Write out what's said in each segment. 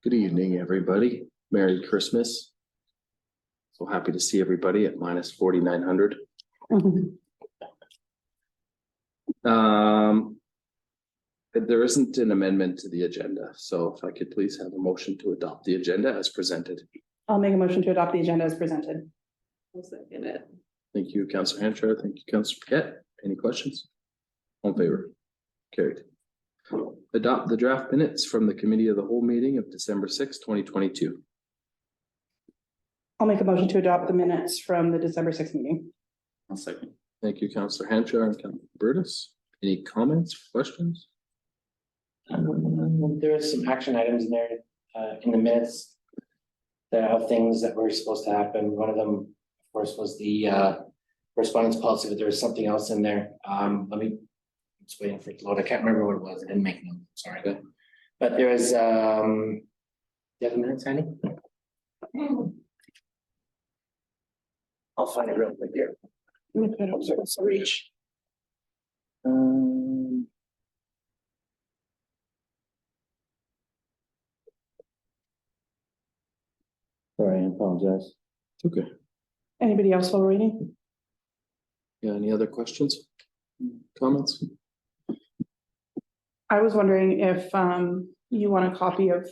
Good evening, everybody. Merry Christmas. So happy to see everybody at minus 4,900. There isn't an amendment to the agenda, so if I could please have a motion to adopt the agenda as presented. I'll make a motion to adopt the agenda as presented. I'll second it. Thank you, Councillor Hanchar. Thank you, Councillor Paquette. Any questions? All in favor? Carried. Adopt the draft minutes from the committee of the whole meeting of December 6, 2022. I'll make a motion to adopt the minutes from the December 6th meeting. I'll second. Thank you, Councillor Hanchar and Councillor Burtis. Any comments, questions? There are some action items in there, in the minutes. There are things that were supposed to happen. One of them, of course, was the correspondence policy, but there was something else in there. Just waiting for it to load. I can't remember what it was. I didn't make them. Sorry. Okay. But there was, do you have the minutes, Andy? I'll find it real quick here. Reach. Sorry, I apologize. It's okay. Anybody else while we're reading? Yeah, any other questions? Comments? I was wondering if you want a copy of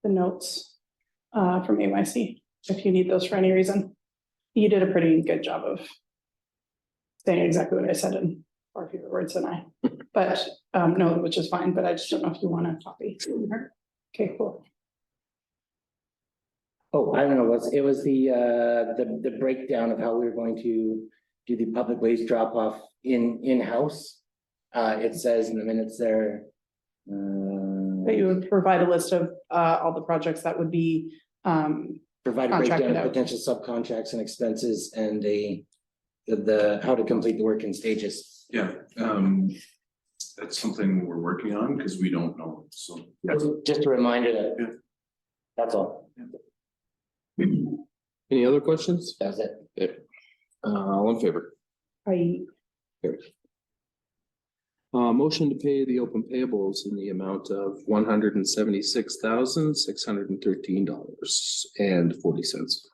the notes from AYC, if you need those for any reason. You did a pretty good job of saying exactly what I said in far fewer words than I, but no, which is fine, but I just don't know if you want a copy. Okay, cool. Oh, I don't know, it was the breakdown of how we were going to do the public waste drop off in-house. It says in the minutes there. That you would provide a list of all the projects that would be Provide a contracted breakdown of out. potential subcontracts and expenses and the how to complete the work in stages. Yeah, that's something we're working on because we don't know, so. Just a reminder Yeah. that, that's all, Any other questions? that's it. All in favor? Carried. Motion to pay the open payables in the amount of $176,613.40.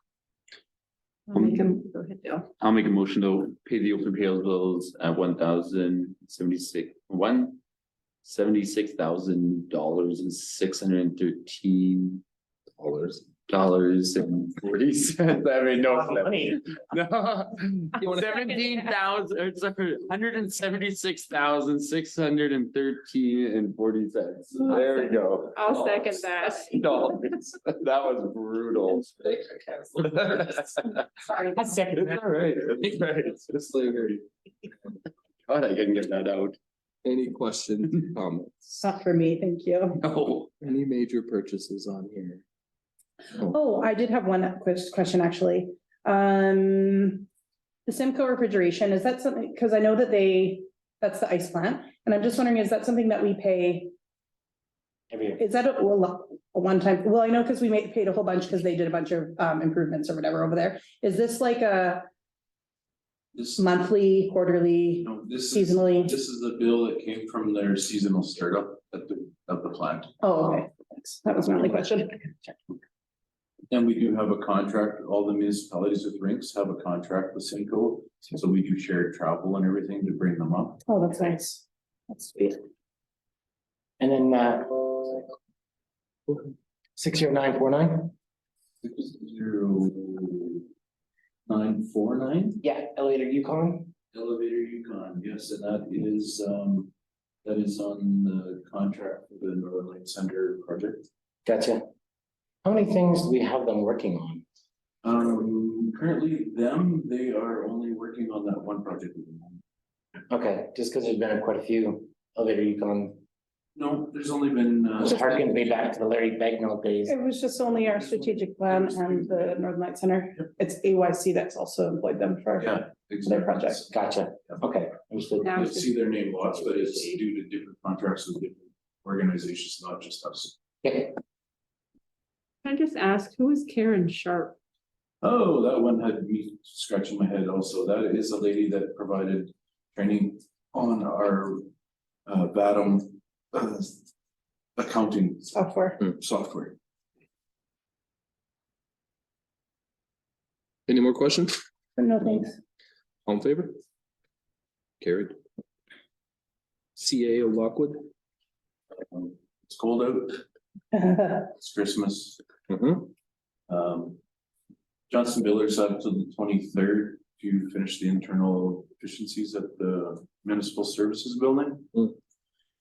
I'll make him, go ahead, Dale. I'll make a motion to pay the open payables at $1,076,000 and $613.40. I mean, no. Money. No, 17,000, or sorry, $176,613.40. There we go. I'll second that. Dollars. That was brutal. Sorry. I second It's that. all right. It's all right. It's just like, God, I can get that out. Any questions, comments? Not for me, thank you. No. Any major purchases on here? Oh, I did have one question, actually. The Simcoe refrigeration, is that something, because I know that that's the ice plant, and I'm just wondering, is that something that we pay? Every year. Is that a one-time, well, I know because we paid a whole bunch because they did a bunch of improvements or whatever over there. Is this like a This, monthly, quarterly, no, this is, seasonally? this is the bill that came from their seasonal startup at the plant. Oh, okay, thanks. That was my only question. And we do have a contract, all the municipalities with rinks have a contract with Cinco, so we do shared travel and everything to bring them up. Oh, that's nice. That's sweet. And then 60949, 60949, yeah, elevator Yukon. elevator Yukon, yes, and that is on the contract for the Northern Light Center project. Gotcha. How many things do we have them working on? Currently they are only working on that one project at the moment. Okay, just because there's been quite a few elevator Yukon. No, there's only been, Just harken me back to the Larry Bagnall days. It was just only our strategic plan and the Northern Light Center. It's AYC that's also employed them for yeah, their exactly. project. Gotcha, okay, understood. Now You'll it's see their name lots, but it's due to different contracts with different organizations, not just us. Okay, Can I just ask, who is Karen Sharp? Oh, that one had me scratching my head also. That is a lady that provided training on our VADM accounting software. software. Any more questions? No, thanks. All in favor? Carried. CA of Lockwood. It's cold out, it's Christmas. Mhm. Johnson Builders up to the 23rd to finish the internal efficiencies at the municipal services building. Mm.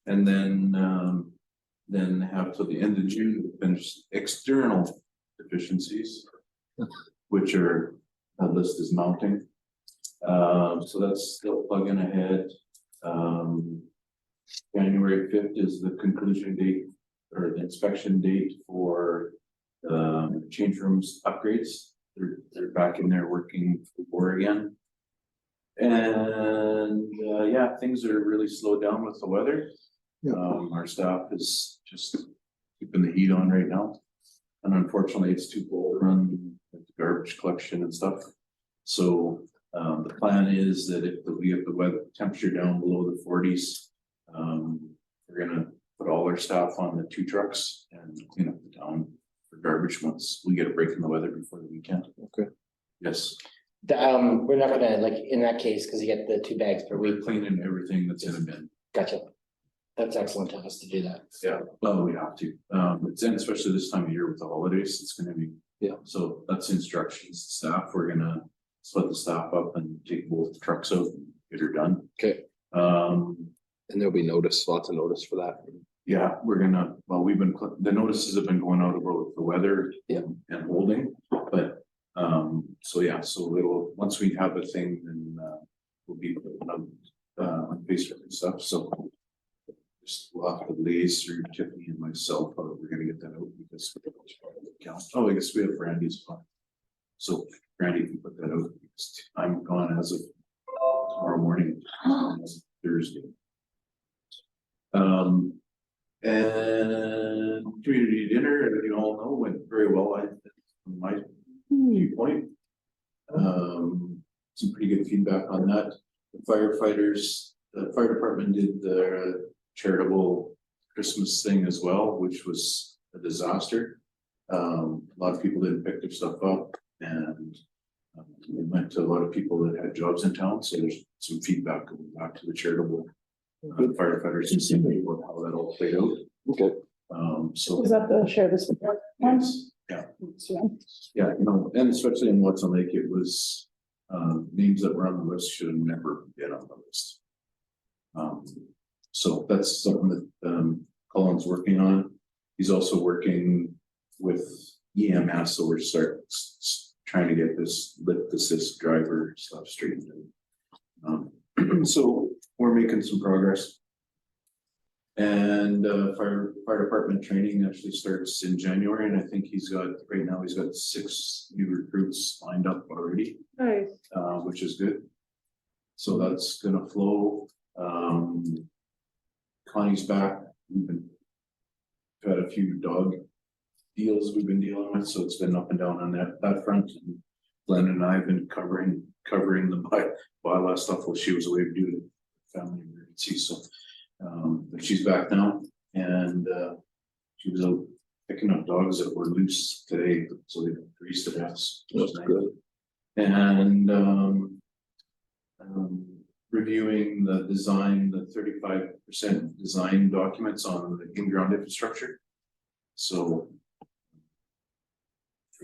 And then have till the end of June to finish external efficiencies, which are, that list is mounting. So that's still plugging ahead. January 5th is the conclusion date or the inspection date for change rooms upgrades. They're back in there working for again. And yeah, things are really slowed down with the weather. Our staff is just keeping the heat on right now. And unfortunately, it's too cold to run the garbage collection and stuff. So the plan is that if we get the weather temperature down below the 40s, we're gonna put all our staff on the 2 trucks and clean up the town for garbage once we get a break in the weather before the weekend. Okay. Yes, We're not gonna, like, in that case, because you get the 2 bags per we're week. cleaning everything that's in a bin. Gotcha. That's excellent of us to do that. Yeah, well, we have to, it's in, especially this time of year with the holidays, it's gonna be. Yeah. So that's instructions, to staff, we're gonna split the staff up and take both trucks out and get her done. Okay, and there'll be notice, lots of notice for that. Yeah, we're gonna, well, the notices have been going out about the weather. Yeah. And holding, but, so yeah, so it'll, once we have a thing, then, we'll be putting on Facebook and stuff, so. Just we'll have to liaise through Tiffany and myself, how we're gonna get that out because. Oh, I guess we have Randy's phone. So Randy can put that out, because I'm gone as of tomorrow morning, as of Thursday. And community dinner, as you all know, went very well, from my viewpoint. Some pretty good feedback on that. The firefighters, the fire department did the charitable Christmas thing as well, which was a disaster. A lot of people didn't pick their stuff up, and it went to a lot of people that had jobs in town, so there's some feedback going back to the charitable firefighters to see about how that all played out. Okay. So. Is that the share this with one? Yes, yeah, Yeah. yeah, you know, and especially in Watson Lake, it was, names that were on the list should have never been on the list. So that's something that, Colin's working on. He's also working with EMS, so we're trying to get this lift assist driver stuff straightened out. So we're making some progress. And fire department training actually starts in January, and I think right now he's got 6 new recruits lined up already, Nice. which is good. So that's gonna flow. Connie's back. We've had a few dog deals we've been dealing with, so it's been up and down on that front. And Glenn and I have been covering the bylaw stuff while she was away due to family emergency, so. But she's back now, and she was out picking up dogs that were loose today, so they greased to death. That's good. And reviewing the design, the 35% design documents on the in-ground infrastructure. So. I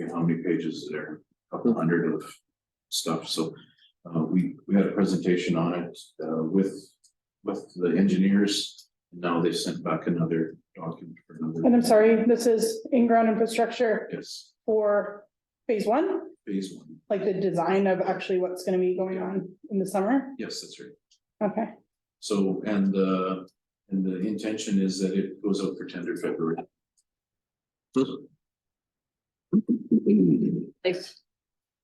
forget how many pages there, a couple hundred of stuff, so we had a presentation on it with the engineers. Now they sent back another document for another. And I'm sorry, this is in-ground infrastructure Yes, for phase 1, phase 1, like the design of actually what's gonna be going on in the summer? yes, that's right. Okay, So, and the intention is that it goes out for tender February. Nice.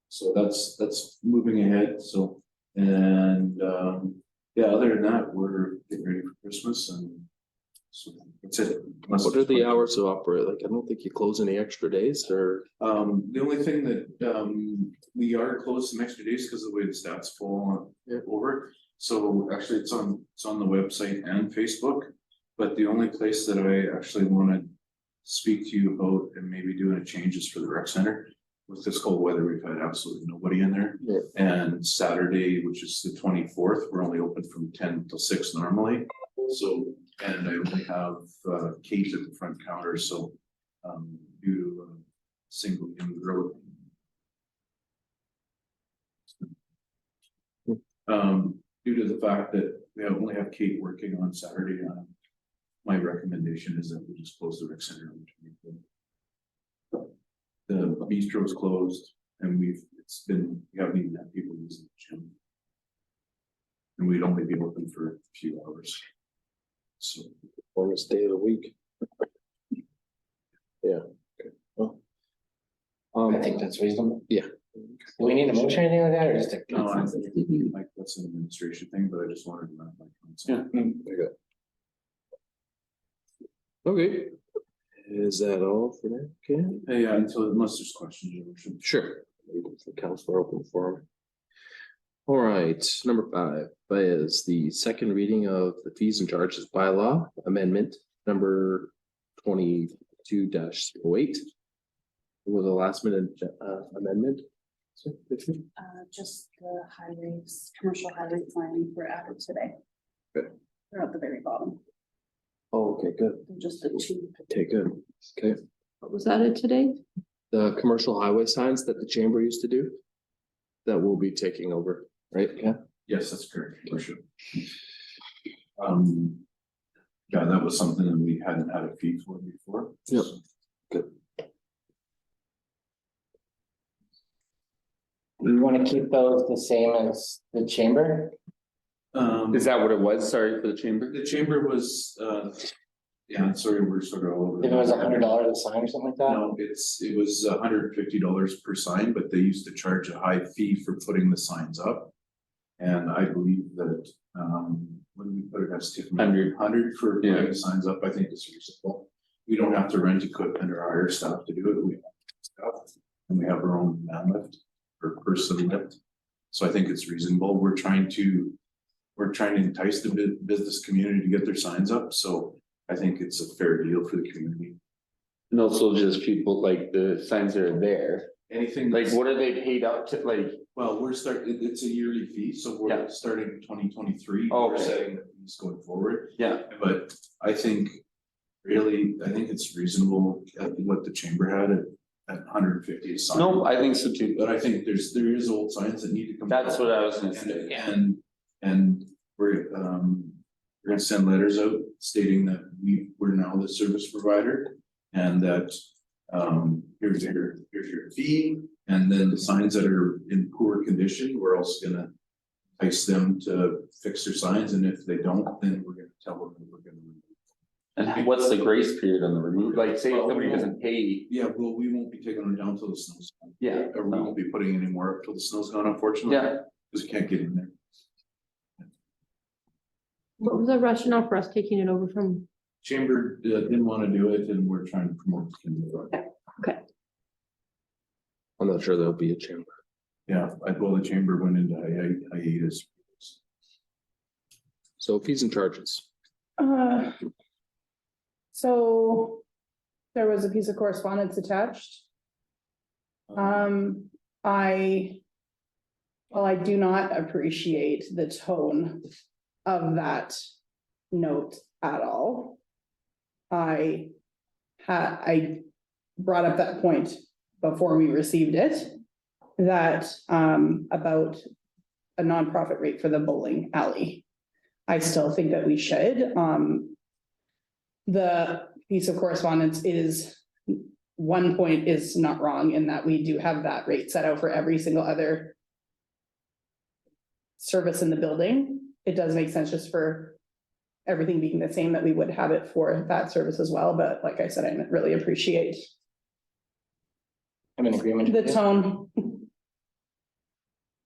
So that's moving ahead, so, and, yeah, other than that, we're getting ready for Christmas and. So that's it. What are the hours of operate? Like, I don't think you close any extra days or, The only thing that, we are closed some extra days because of the way the stats fall over. So actually, it's on the website and Facebook, But the only place that I actually wanna speak to you about and maybe doing a change is for the rec center. With this cold weather, we've had absolutely nobody in there. Yeah. And Saturday, which is the 24th, we're only open from 10 till 6 normally. So, and I only have Kate at the front counter, so due to a single young girl. Due to the fact that we only have Kate working on Saturday, my recommendation is that we just close the rec center on the 24th. The bistro is closed and we haven't even had people using the gym. And we'd only be open for a few hours. So. Warmest day of the week. Yeah, okay, well. I think that's reasonable. Yeah. Do we need a motion or anything like that, or just a? No, I think like that's an administration thing, but I just wanted to know my council. Okay. Is that all for that, Ken? Yeah, unless there's questions, you should. Sure. The council open forum. All right, number 5 is the second reading of the fees and charges bylaw amendment number 22-08. Was a last minute amendment. Just the highways, commercial highways line were added today. Good. They're at the very bottom, Oh, okay, good. they're just the two. Okay, good. Okay. What was added today? The commercial highway signs that the chamber used to do. That will be taking over, right? Yeah. Yes, that's correct, for sure. Yeah, that was something that we hadn't had a fee for before. Yep. So, We wanna keep those the same as the chamber? Is that what it was? Sorry for the chamber? The chamber was, yeah, sorry, we're sort of all over. If it was $100 a sign or something like that? No, it was $150 per sign, but they used to charge a high fee for putting the signs up. And I believe that, when we put it as $100 for putting the signs up, I think it's reasonable. We don't have to rent equipment or hire staff to do it, we have staff, and we have our own man lift or person lift. So I think it's reasonable, we're trying to entice the business community to get their signs up, so I think it's a fair deal for the community. And also just people like the signs that are there, Anything like that's- what are they paid out to, like, Well, it's a yearly fee, so we're Yeah. starting in 2023, Oh, we're okay. setting the fees going forward. yeah, But I think it's reasonable at what the chamber had at 150 a sign. no, I think so too. But I think there is old signs that need to come. That's down. what I was gonna say. And we're gonna send letters out stating that we're now the service provider. And that here's your fee, and then the signs that are in poor condition, we're also gonna entice them to fix their signs, and if they don't, then we're gonna tell them that we're gonna. And what's the grace period on the remove? Like, say if somebody doesn't pay, Yeah, well, we won't be taking them down till the snow's gone. yeah, Or we won't be putting any more up till the snow's gone, unfortunately. yeah, Because we can't get in there. What was the rationale for us taking it over from? Chamber didn't want to do it, and we're trying to promote. I'm not sure there'll be a chamber. Yeah, the chamber went into hiatus. So fees and charges. So there was a piece of correspondence attached. Well, I do not appreciate the tone of that note at all. I brought up that point before we received it, that about a nonprofit rate for the bowling alley. I still think that we should. The piece of correspondence is, one point is not wrong in that we do have that rate set out for every single other service in the building. It does make sense just for everything being the same that we would have it for that service as well, but like I said, I really appreciate I'm in agreement. the tone.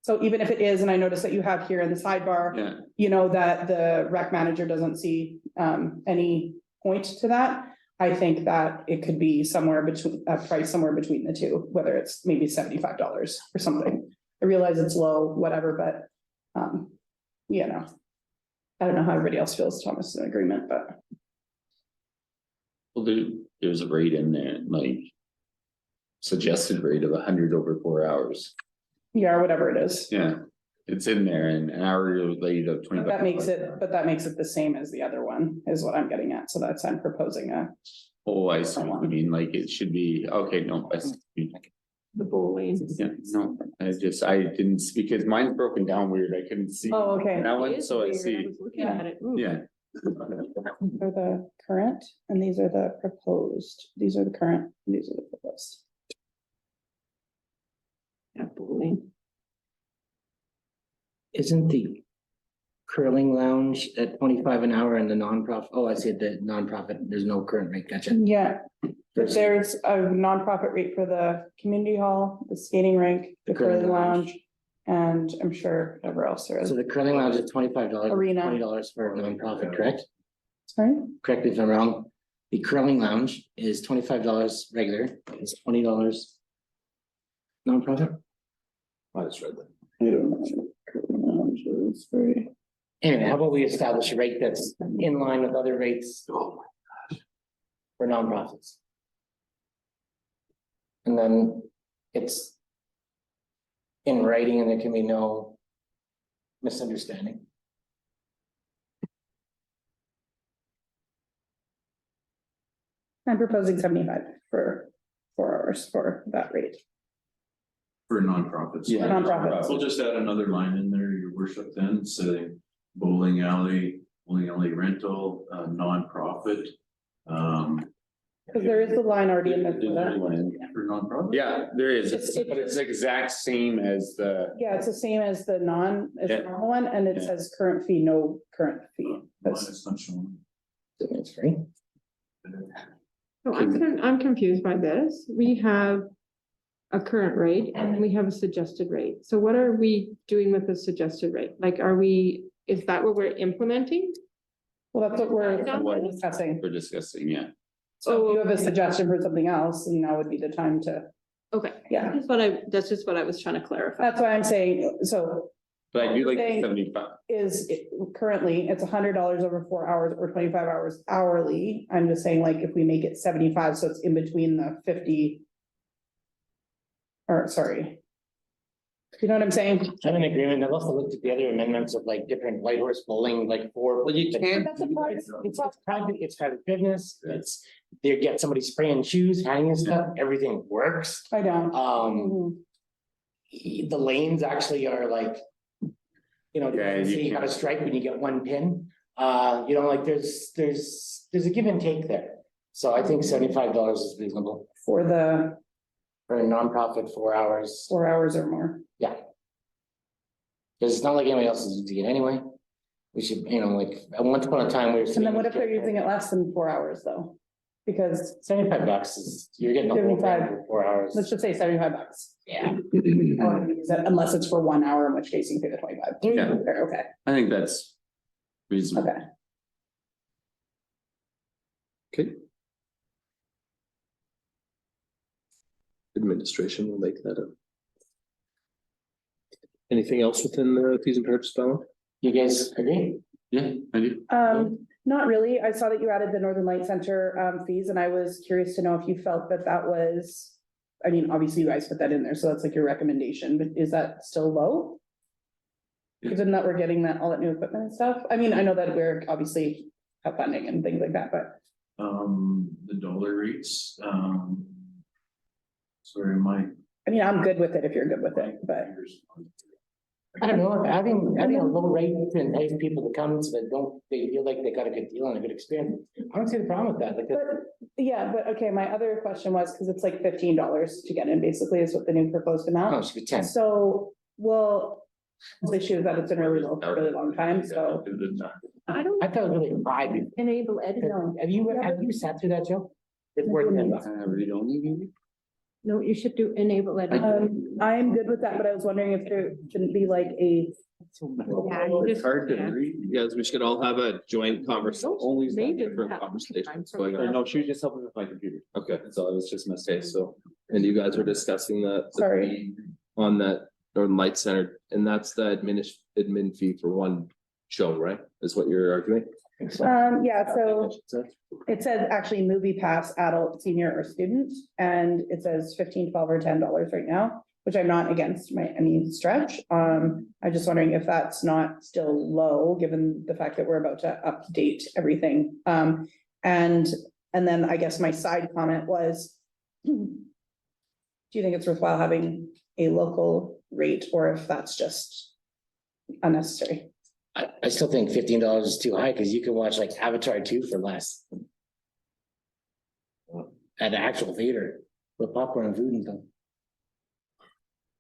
So even if it is, and I notice that you have here in the sidebar, yeah. you know, that the rec manager doesn't see any point to that. I think that it could be somewhere between, a price somewhere between the two, whether it's maybe $75 or something. I realize it's low, whatever, but you know, I don't know how everybody else feels. Thomas is in agreement, but Well, there's a rate in there, like. Suggested rate of 100 over 4 hours. Yeah, or whatever it is. Yeah, it's in there and an hour late of 20. That makes it, but that makes it the same as the other one, is what I'm getting at. So that's, I'm proposing a, Oh, I see what you mean, like it should be, okay, no, I see. The bowling. Yeah, no, I didn't, because mine's broken down weird, I couldn't see. oh, okay. That It one, is so I weird. see, was looking at it. Ooh. yeah. These are the current and these are the proposed. These are the current, and these are the proposed. Yeah, bowling. Isn't the curling lounge at 25 an hour and the nonprofit, oh, I see the nonprofit, there's no current rate, gotcha. Yeah, but there's a nonprofit rate for the community hall, the skating rink, the curling lounge. And I'm sure whatever else there is. So the curling lounge is $25, Arena. $20 for a nonprofit, correct? Sorry? Correct me if I'm wrong. The curling lounge is $25 regular, it's $20 nonprofit. I just read that. I don't know. Curling lounge is very- Anyway, how about we establish a rate that's in line with other rates? For nonprofits. And then it's in writing and there can be no misunderstanding. I'm proposing 75 for 4 hours for that rate. For nonprofits. Yeah. Nonprofits. We'll just add another line in there, your worship, then saying bowling alley rental, nonprofit. Because there is the line already in there for There's that. one in- For nonprofit. Yeah, there is, It's- but it's the exact same as the, Yeah, it's the same as the as Yeah. the normal one, and it Yeah. says current fee, no current fee. Mine That's- is not showing. It's free. So I'm confused by this. We have a current rate and then we have a suggested rate. So what are we doing with the suggested rate? Like, is that what we're implementing? Well, that's what we're What? discussing. we're discussing, yeah. So if you have a suggestion for something else, then now would be the time to, Okay. yeah. That's just what I was trying to clarify. That's why I'm saying, so But I do like the Saying- 75. currently it's $100 over 4 hours or 25 hours hourly. I'm just saying, like, if we make it 75, so it's in between the 50. Or sorry. You know what I'm saying? I'm in agreement. I've also looked at the other amendments of like different White Horse Bowling, like for. Well, you can't- That's a private- It's private, it's private business, it's, they get somebody spraying shoes, hanging stuff, everything works. I don't. The lanes actually are like. You know, Yeah, you you see you got a can't- stripe when you get one pin, like there's a give and take there. So I think $75 is reasonable For the for a nonprofit 4 hours, 4 hours or more. yeah. Cause it's not like anybody else is using it anyway. We should, like, at once upon a time, we were. And then what if they're using it less than 4 hours though? Because $75 is, you're getting a whole thing 75. for 4 hours. let's just say $75. Yeah. I wouldn't use it Unless it's for 1 hour, in which case you can pay the 25. Yeah. Okay, I think that's reasonable. okay. Okay. Administration will make that up. Anything else within the fees and charges bylaw? You guys agree? Yeah, I do. Not really. I saw that you added the Northern Light Center fees, and I was curious to know if you felt that that was. I mean, obviously you guys put that in there, so that's like your recommendation, but is that still low? Given that we're getting that, all that new equipment and stuff. I mean, I know that we're obviously have funding and things like that, but The dollar rates, sorry, my. I mean, I'm good with it if you're good with it, but. I don't know, having a low rate to entice people to come so that they feel like they got a good deal and a good experience. I don't see the problem with that, like. But, yeah, but okay, my other question was, because it's like $15 to get in, basically, is what the new proposed Oh, amount. it should be 10. So, well, the issue is that it's been really low for a really long time, so. I don't I thought it was really high. enable editing. Have you sat through that, Joe? It's worth $10. Read only maybe? No, you should do enable editing. I am good with that, but I was wondering if there shouldn't be like a. Yeah, you just- yeah. read. You guys, we should all have a joint conversation. Only They didn't different have conversations time going for on. No, she was just helping with my computer. Okay, so I was just mistake, so, and you guys were discussing that. the Sorry. fee On that Northern Light Center, and that's the admin fee for one show, right? Is what you're arguing? Yeah, so it says actually movie pass, adult, senior or student, and it says 15, 12 or $10 right now, which I'm not against by any stretch. I'm just wondering if that's not still low, given the fact that we're about to update everything. And then I guess my side comment was, do you think it's worthwhile having a local rate, or if that's just unnecessary? I still think $15 is too high, because you can watch like Avatar 2 for less. At an actual theater with popcorn and food and stuff.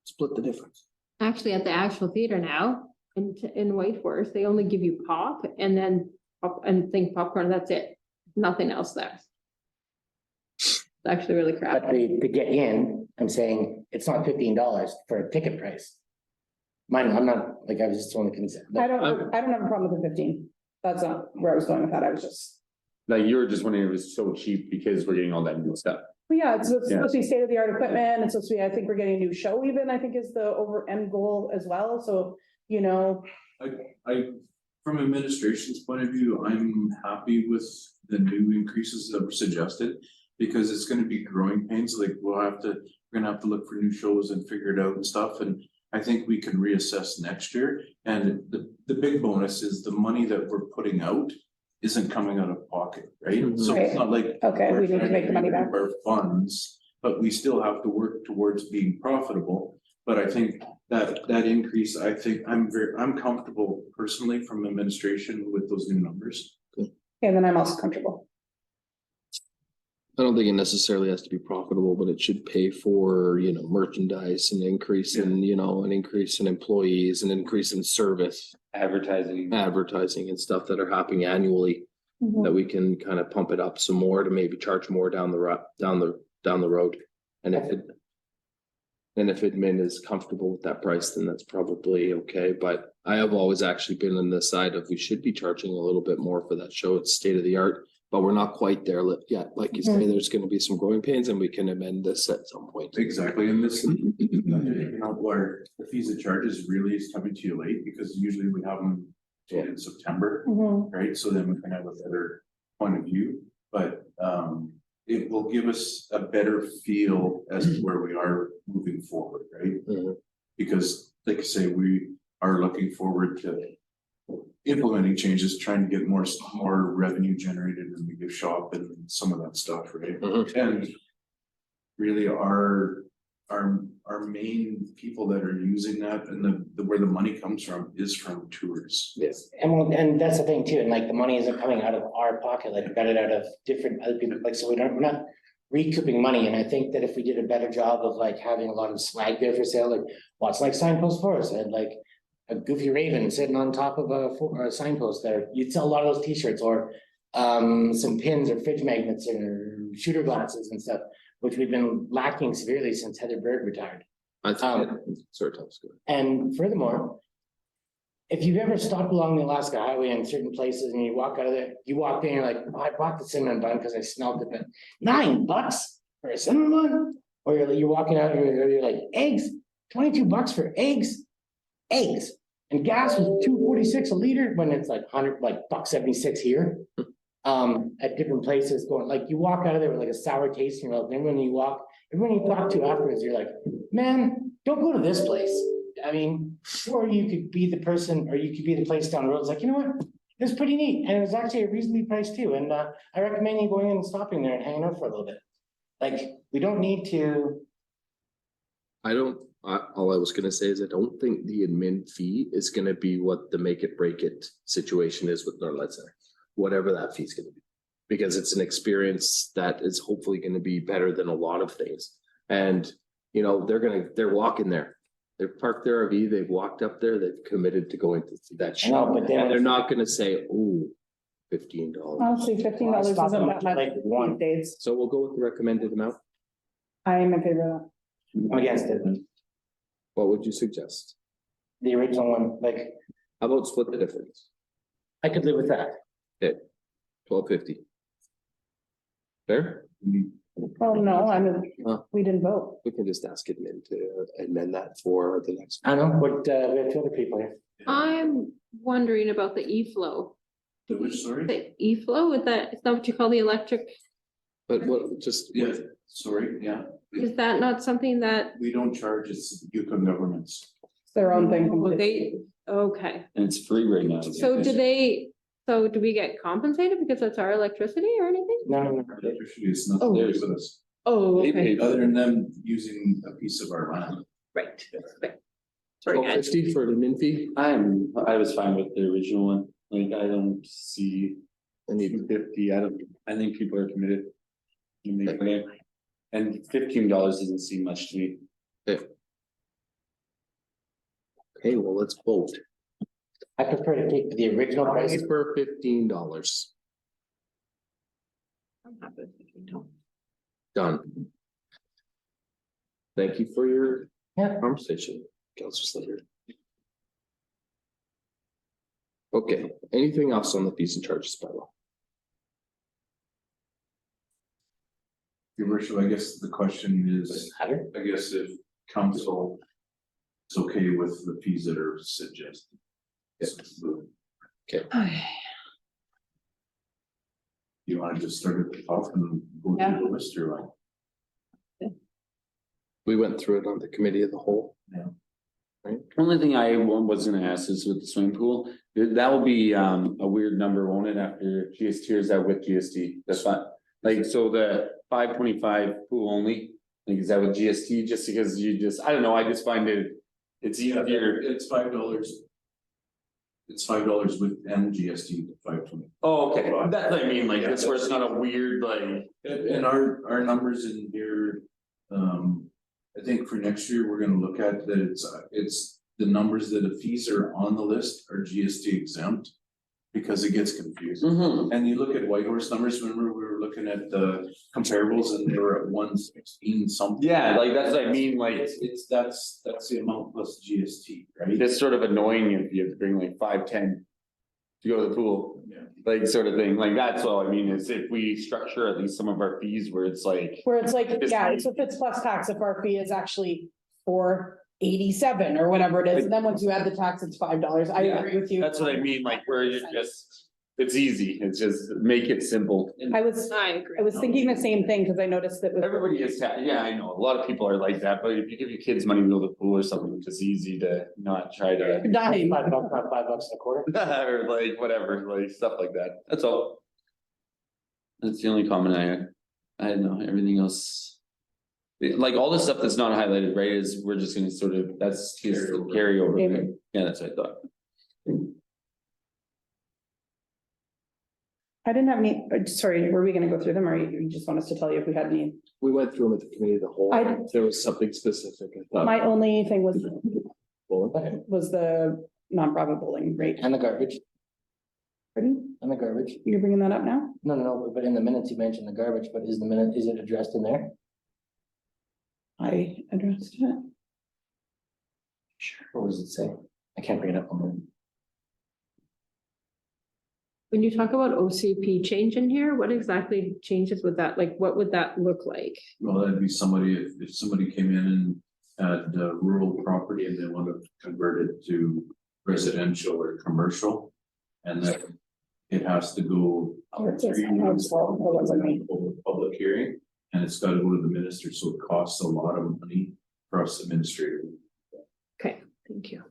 Split the difference. Actually, at the actual theater now, in Whitehorse, they only give you pop and then popcorn, that's it. Nothing else there. It's actually really crap. But to get in, I'm saying it's not $15 for a ticket price. Mine, I'm not, like, I was just only concerned. I don't have a problem with the 15. That's not where I was going with that. I was just, Like, you were just wondering if it was so cheap because we're getting all that new stuff. well, yeah, it's supposed Yeah. to be state of the art equipment. It's supposed to be, I think we're getting a new show even, I think is the end goal as well. So, you know, From administration's point of view, I'm happy with the new increases that were suggested. Because it's gonna be growing pains, like we're gonna have to look for new shows and figure it out and stuff, and I think we can reassess next year. And the big bonus is the money that we're putting out isn't coming out of pocket, right? So it's not like. okay, we we're need to trying make the money back. recoup our funds, but we still have to work towards being profitable. But I think that increase, I think I'm comfortable personally from administration with those new numbers. And then I'm also comfortable. I don't think it necessarily has to be profitable, but it should pay for, you know, merchandise and increase in, you know, an increase in employees, an increase in service, Advertising. advertising and stuff that are happening annually. That we can kind of pump it up some more to maybe charge more down the road. And if admin is comfortable with that price, then that's probably okay. But I have always actually been on the side of we should be charging a little bit more for that show. It's state of the art. But we're not quite there yet. Like you say, there's gonna be some growing pains and we can amend this at some point. Exactly, and this, you know, where the fees and charges really is coming to you late, because usually we have them in September, right? So then we can have a better point of view, but it will give us a better feel as to where we are moving forward, right? Mhm. Because like I say, we are looking forward to implementing changes, trying to get more revenue generated in the gift shop and some of that stuff, right? Mhm. And really our main people that are using that and where the money comes from is from tourists. Yes. And that's the thing too, and like the money isn't coming out of our pocket, like we got it out of different other people, like, so we're not recouping money, and I think that if we did a better job of like having a lot of swag there for sale, like what's like Signpost Forest, and like a Goofy Raven sitting on top of a signpost there, you'd sell a lot of those t-shirts, or some pins or fridge magnets or shooter glasses and stuff, which we've been lacking severely since Heather Bird retired. I think, sorry, Tom's good. And furthermore, if you've ever stopped along the Alaska Highway in certain places and you walk out of there, you walk in, you're like, oh, I bought the cinnamon bun because I smelled it, but $9 for a cinnamon bun? Or you're walking out and you're like, eggs, $22 for eggs. And gas was $2.46 a liter when it's like $1.76 here. At different places going, like you walk out of there with like a sour taste in your mouth. Then when you everyone you talk to afterwards, you're like, man, don't go to this place. I mean, or you could be the person, or you could be the place down the road. It's like, you know what? It's pretty neat. And it was actually a reasonably priced too. And I recommend you going in and stopping there and hanging out for a little bit. Like, we don't need to. All I was gonna say is I don't think the admin fee is gonna be what the make it break it situation is with Northlight Center. Whatever that fee is gonna be. Because it's an experience that is hopefully gonna be better than a lot of things. And, you know, they're walking there. They've parked their RV, they've walked up there, they've committed to going to see that I know, show. but then And they're not gonna say, oh, $15. Honestly, $15 isn't Stop them that much like one. these days. So we'll go with the recommended amount. I am in favor of that. I'm against it. What would you suggest? The original one, like, How about split the difference? I could live with that. Okay, $12.50. Fair? Oh, no, Huh. we didn't vote. We can just ask admin to amend that for the next. I don't know, but we have two other people here. I'm wondering about the E-flow. The which, sorry? The E-flow, is that what you call the electric? But what, just, Yeah, sorry, yeah. Is that not something that? We don't charge, it's Yukon governments. It's their own thing. Oh, okay, And it's free right now. so do we get compensated because that's our electricity or anything? No, no, no. Electricity is nothing to do with us, Oh, They okay, pay other than them using a piece of our land. right. Sorry, guys. $12.50 for the min fee? I was fine with the original one, like, I don't see And you, 250, I think people are committed. And they pay it. And $15 doesn't seem much to me. okay, well, let's vote. I prefer to take the original price. For $15, I'm happy if you don't. done. Thank you for your Yeah. conversation, Councilor Slater. Okay, anything else on the fees and charges bylaw? Your worship, I guess the question Does is, it matter? I guess if council is okay with the fees that are suggested. You wanna just start at the top and go Yeah. through the list or like? We went through it on the committee of the whole. Only thing I was gonna ask is with the swimming pool, that will be a weird number, won't it, after GST, or is that with GST? That's not, like, so the 525 pool only, like, is that with GST, just because I don't know, I just find it's easier. It's $5. It's $5 with and GST, 520. Oh, okay, that's what I mean, like, this where it's not a weird, like, And our numbers in here, I think for next year, we're gonna look at that it's the numbers that the fees are on the list are GST exempt. Because it gets confusing. mhm. And you look at Whitehorse numbers, remember we were looking at the comparables and they were at 116 something. Yeah, like, that's what I mean, like, That's the amount plus GST, right? it's sort of annoying if you have to bring like 510 to go to the pool. Yeah. Like, sort of thing, like, that's all I mean, is if we structure at least some of our fees where it's like. Where it's like, Just- yeah, so if it's plus tax, if our fee is actually $4.87 or whatever it is, and then once you add the tax, it's $5. I Yeah, agree with you. That's what I mean, like, where you're just, it's easy, it's just make it simple. I was thinking the same thing, because I noticed that. with- Everybody is, yeah, I know, a lot of people are like that, but if you give your kids money to go to the pool or something, it's just easy to not try to. Dying. $5 a quarter. Or like, whatever, like, stuff like that, that's all. That's the only comment I had. I don't know, everything else. Like, all the stuff that's not highlighted, right, is we're just gonna sort of, that's just the carryover, right? Yeah, that's what I thought. I didn't have any, sorry, were we gonna go through them, or you just want us to tell you if we had any? We went through them at the committee of the whole. I- There was something specific, I thought. My only thing was Well, the nonprofit bowling rate. And the garbage, Pardon? and the garbage. You're bringing that up now? No, but in the minutes you mentioned the garbage, but is it addressed in there? I addressed it. What does it say? I can't bring it up on the. When you talk about OCP change in here, what exactly changes with that? Like, what would that look like? Well, that'd be somebody, if somebody came in and had rural property and they want to convert it to residential or commercial. And then it has to go. Oh, it says council, or was it me? Public hearing, and it's got to go to the minister, so it costs a lot of money for us administrators. Okay, thank you.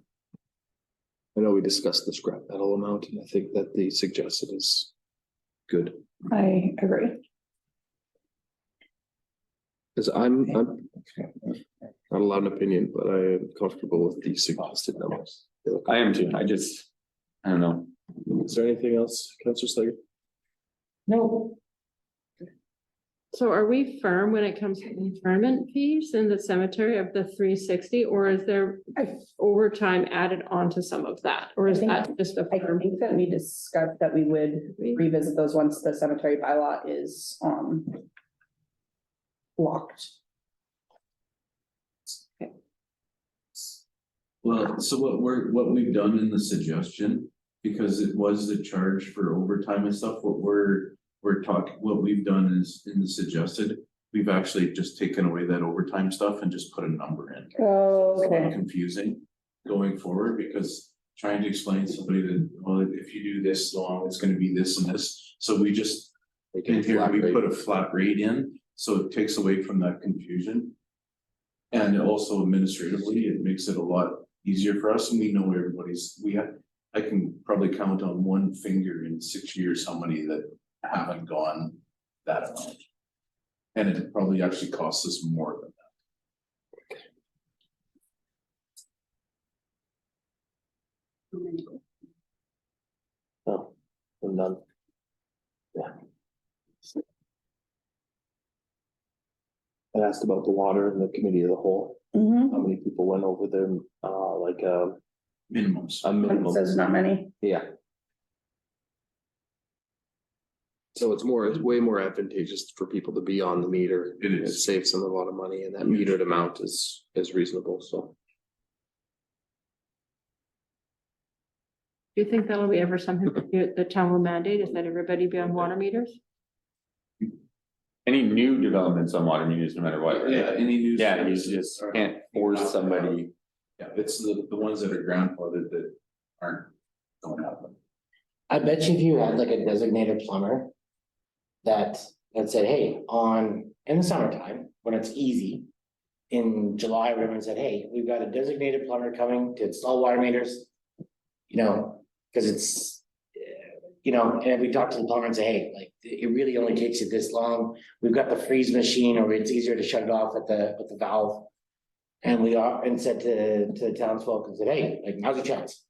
I know we discussed the scrap metal amount, and I think that the suggested is good. I agree. Cause I'm not allowed an opinion, but I am comfortable with the suggested numbers. I am too, I don't know. Is there anything else, Councilor Slater? No. So are we firm when it comes to internment fees in the cemetery of the 360, or is there overtime added onto some of that? Or is that just a I firm? think that we discussed that we would revisit those once the cemetery bylaw is, locked. Well, so what we've done in the suggestion, because it was the charge for overtime and stuff, what we've done is in the suggested, we've actually just taken away that overtime stuff and just put a number in. Oh, It's not confusing going forward, because trying to explain to somebody that, well, if you do this long, it's gonna be this and this. So we just, Make it in a here, flat we rate. put a flat rate in, so it takes away from that confusion. And also administratively, it makes it a lot easier for us and we know everybody's, I can probably count on one finger in 6 years how many that haven't gone that amount. And it probably actually costs us more than that. Oh, I'm done. Yeah. I asked about the water in the committee of the whole, Mhm. how many people went over there, like, Minimums. a It minimum, says not many. yeah. So it's way more advantageous for people to be on the meter. It is. It saves them a lot of money and that metered amount is reasonable, so. Do you think that'll be ever something that the town will mandate, is that everybody be on water meters? Any new developments on water meters, no matter what, right? Yeah, any news. Yeah, you just can't force somebody. Yeah, it's the ones that are grandfathered that aren't, don't have them. I bet you if you had like a designated plumber. That said, hey, in the summertime, when it's easy. In July, everyone said, hey, we've got a designated plumber coming to install water meters. You know, cause it's. And we talked to the plumber and say, hey, like, it really only takes you this long. We've got the freeze machine, or it's easier to shut it off with the valve. And said to the townsfolk and said, hey, like, now's your chance.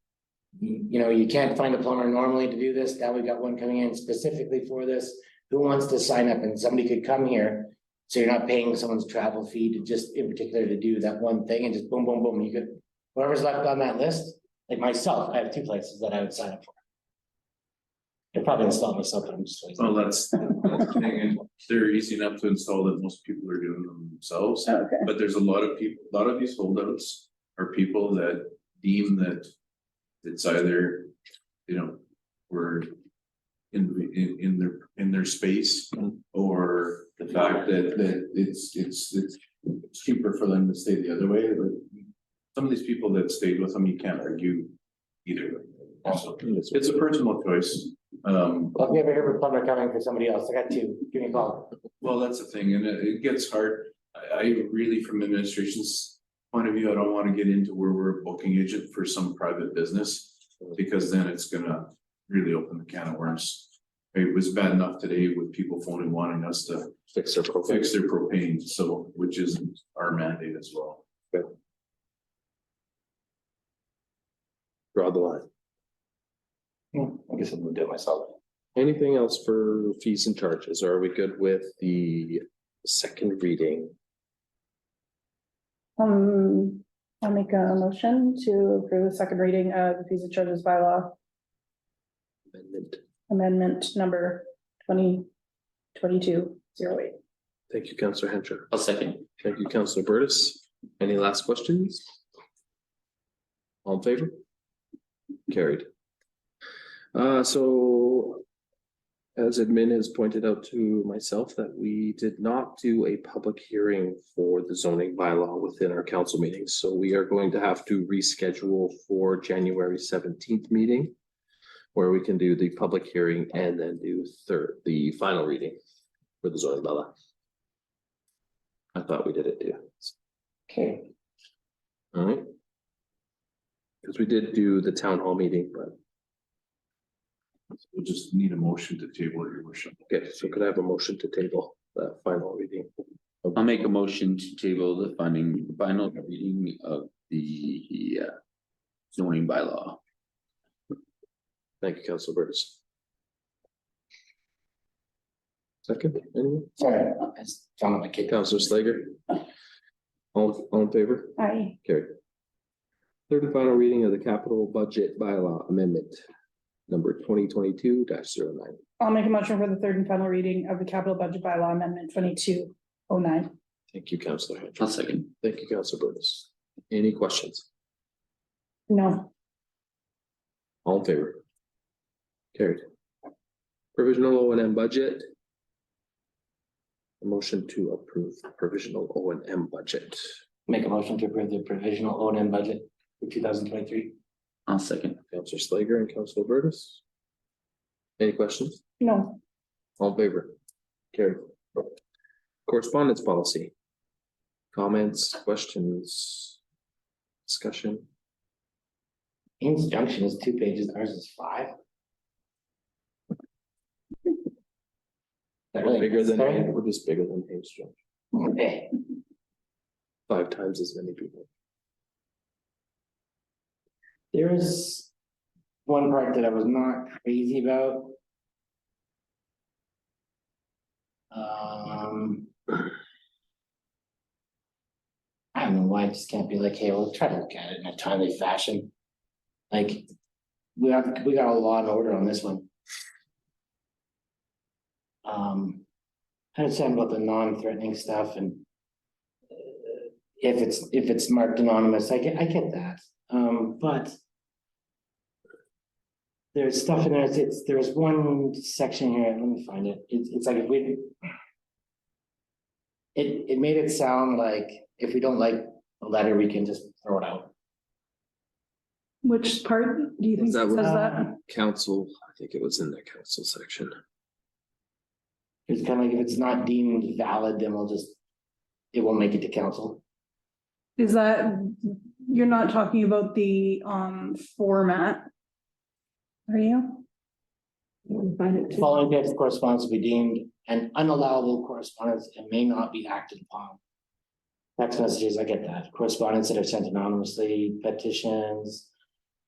You can't find a plumber normally to do this. Now we've got one coming in specifically for this. Who wants to sign up? And somebody could come here. So you're not paying someone's travel fee to just in particular to do that one thing and just boom, boom, boom. You could, whoever's left on that list, like myself, I have 2 places that I would sign up for. I'd probably install myself, but I'm just. Well, that's the thing, and they're easy enough to install that most people are doing them themselves. Okay. But there's a lot of people, a lot of these holdouts are people that deem that it's either, we're in their space, or the fact that it's cheaper for them to stay the other way, but some of these people that stayed with them, you can't argue either. So it's a personal choice. Well, if you ever hear of a plumber coming for somebody else, I got 2, give me a call. Well, that's the thing, and it gets hard. I really, from administration's point of view, I don't want to get into where we're a booking agent for some private business, because then it's gonna really open the can of worms. It was bad enough today with people phoning wanting us to Fix their profile. fix their propane, so, which is our mandate as well. Draw the line. I guess I'm gonna do it myself. Anything else for fees and charges? Or are we good with the second reading? I'll make a motion to approve the second reading of the fees and charges bylaw Amendment. amendment number 2022-08. Thank you, Councillor Hencher. I'll second. Thank you, Councillor Burtis. Any last questions? All in favor? Carried. So as admin has pointed out to myself that we did not do a public hearing for the zoning bylaw within our council meetings. So we are going to have to reschedule for January 17th meeting, where we can do the public hearing and then do the final reading for the zoning bylaw. I thought we did it too. Okay. All right. Because we did do the town hall meeting, but We'll just need a motion to table your worship. okay, so could I have a motion to table the final reading? I'll make a motion to table the final reading of the zoning bylaw. Thank you, Councilor Burtis. Second, anyone? Sorry, I just found my kid. Councilor Slager? All in favor? Aye. Carried. Third and final reading of the capital budget bylaw amendment number 2022-09. I'll make a motion for the third and final reading of the capital budget bylaw amendment 2209. Thank you, Councilor I'll Hencher. second. Thank you, Councilor Burtis. Any questions? No, All in favor? Carried. Provisional O and M budget. A motion to approve provisional O and M budget. Make a motion to approve the provisional O&M budget for 2023. I'll second. Counselor Slager and Counselor Burtis. Any questions? No, All in favor? Carried. Correspondence policy. Comments, questions? Discussion? Ames Junction is 2 pages, ours is 5. That really Bigger than, necessary? we're just bigger than Ames Junction. Okay. 5 times as many people. There is one part that I was not crazy about. I don't know why I just can't be like, hey, we'll try to look at it in a timely fashion. Like, we got a law and order on this one. I understand about the non-threatening stuff and if it's marked anonymous, I get that, but there's stuff in there, there's one section here, let me find it, it's like if we. It made it sound like if we don't like a letter, we can just throw it out. which part do you think Is that says what- that? Council, I think it was in the council section. It's kind of like if it's not deemed valid, then it won't make it to council. Is that, you're not talking about the format? Are you? Find it too. Following text correspondence will be deemed an unallowable correspondence and may not be acted upon. Text messages, I get that. Correspondence that are sent anonymously, petitions.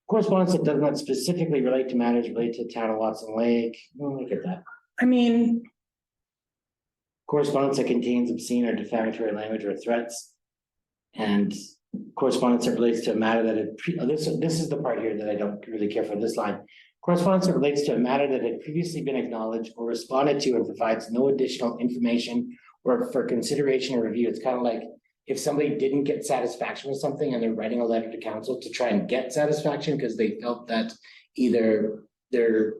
Correspondence that does not specifically relate to matters related to the town of Watson Lake. I get that. I mean, Correspondence that contains obscene or defamatory language or threats. And correspondence that relates to a matter that this is the part here that I don't really care for, this line. Correspondence that relates to a matter that had previously been acknowledged or responded to and provides no additional information or for consideration or review. It's kind of like if somebody didn't get satisfaction with something and they're writing a letter to council to try and get satisfaction because they felt that either their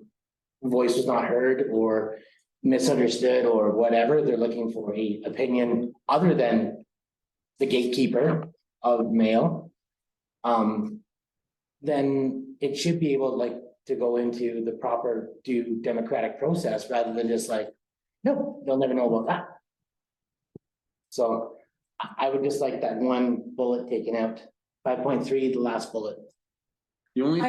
voice was not heard or misunderstood or whatever, they're looking for a opinion other than the gatekeeper of mail. Then it should be able to go into the proper due democratic process rather than just like, no, they'll never know about that. So I would just like that one bullet taken out. 5.3, the last bullet. The only.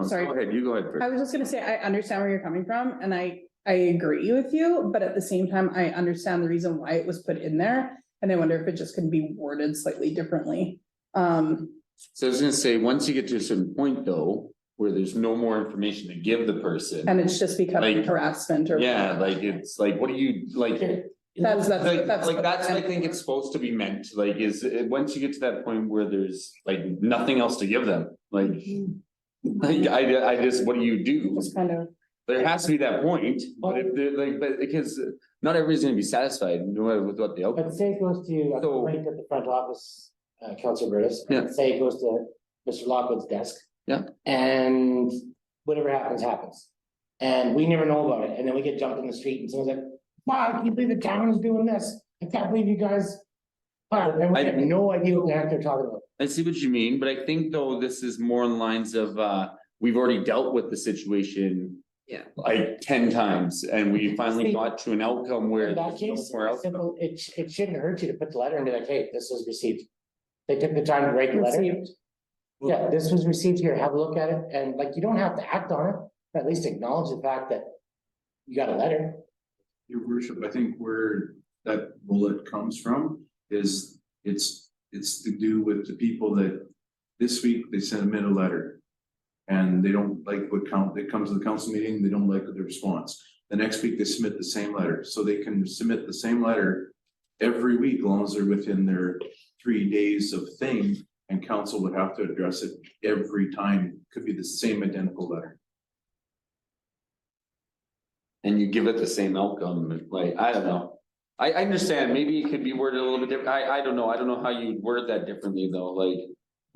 sorry. Go ahead, you go ahead I first. was just gonna say, I understand where you're coming from and I agree with you, but at the same time, I understand the reason why it was put in there. And I wonder if it just could be worded slightly differently. So I was gonna say, once you get to a certain point though, where there's no more information to give the person. And it's just becoming Like, harassment or. Yeah, like it's like, what do you like? That's. Like that's, I think it's supposed to be meant, like, once you get to that point where there's like nothing else to give them, like. Like, I just, what do you do? Just kind of, There has to be that point, but if they're like, but because not everybody's gonna be satisfied, no matter with what the outcome. But say it goes to, So- right at the front office, Councilor Burtis. Yeah. Say it goes to Mr. Lockwood's desk. Yeah. And whatever happens, happens. And we never know about it, and then we get jumped in the street and someone's like, wow, can you believe the town is doing this? I can't believe you guys. Wow, and we have no idea what the heck they're talking about. I see what you mean, but I think though, this is more in lines of, we've already dealt with the situation. Yeah. Like 10 times, and we finally got to an outcome where. In that there's no case, more outcome. simple, it shouldn't hurt you to put the letter and be like, hey, this was received. They took the time to write the letter. Received. Yeah, this was received here, have a look at it, and like, you don't have to act on it, but at least acknowledge the fact that you got a letter. Your worship, I think where that bullet comes from is it's to do with the people that this week they sent them in a letter. And they don't like they come to the council meeting, they don't like the response. The next week they submit the same letter, so they can submit the same letter every week, as long as they're within their 3 days of thing. And council would have to address it every time, could be the same identical letter. And you give it the same outcome, like, I don't know. I understand, maybe it could be worded a little bit different, I don't know how you word that differently though, like.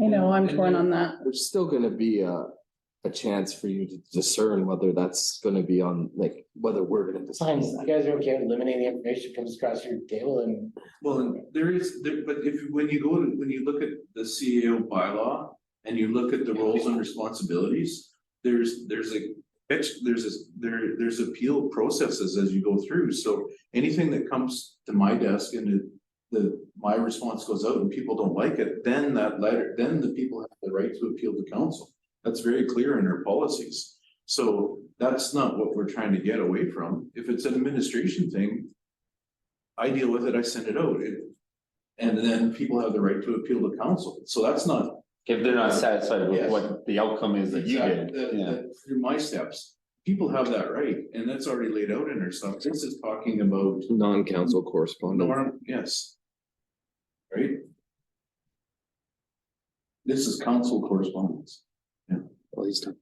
I know, I'm torn on that. There's still gonna be a chance for you to discern whether that's gonna be on, like, whether we're gonna Fine, decide. you guys are okay with eliminating the information that comes across your table and. Well, and there is, but when you look at the CAO bylaw, and you look at the roles and responsibilities, there's appeal processes as you go through, so anything that comes to my desk and my response goes out and people don't like it, then the people have the right to appeal to council. That's very clear in our policies. So that's not what we're trying to get away from. If it's an administration thing, I deal with it, I send it out, and then people have the right to appeal to council. So that's not. If they're not satisfied with Yes. what the outcome is that you did, Exactly. yeah. Through my steps, people have that right, and that's already laid out in our stuff. This is talking about Non-council correspondence. norm, yes. Right? This is council correspondence. Well, he's done.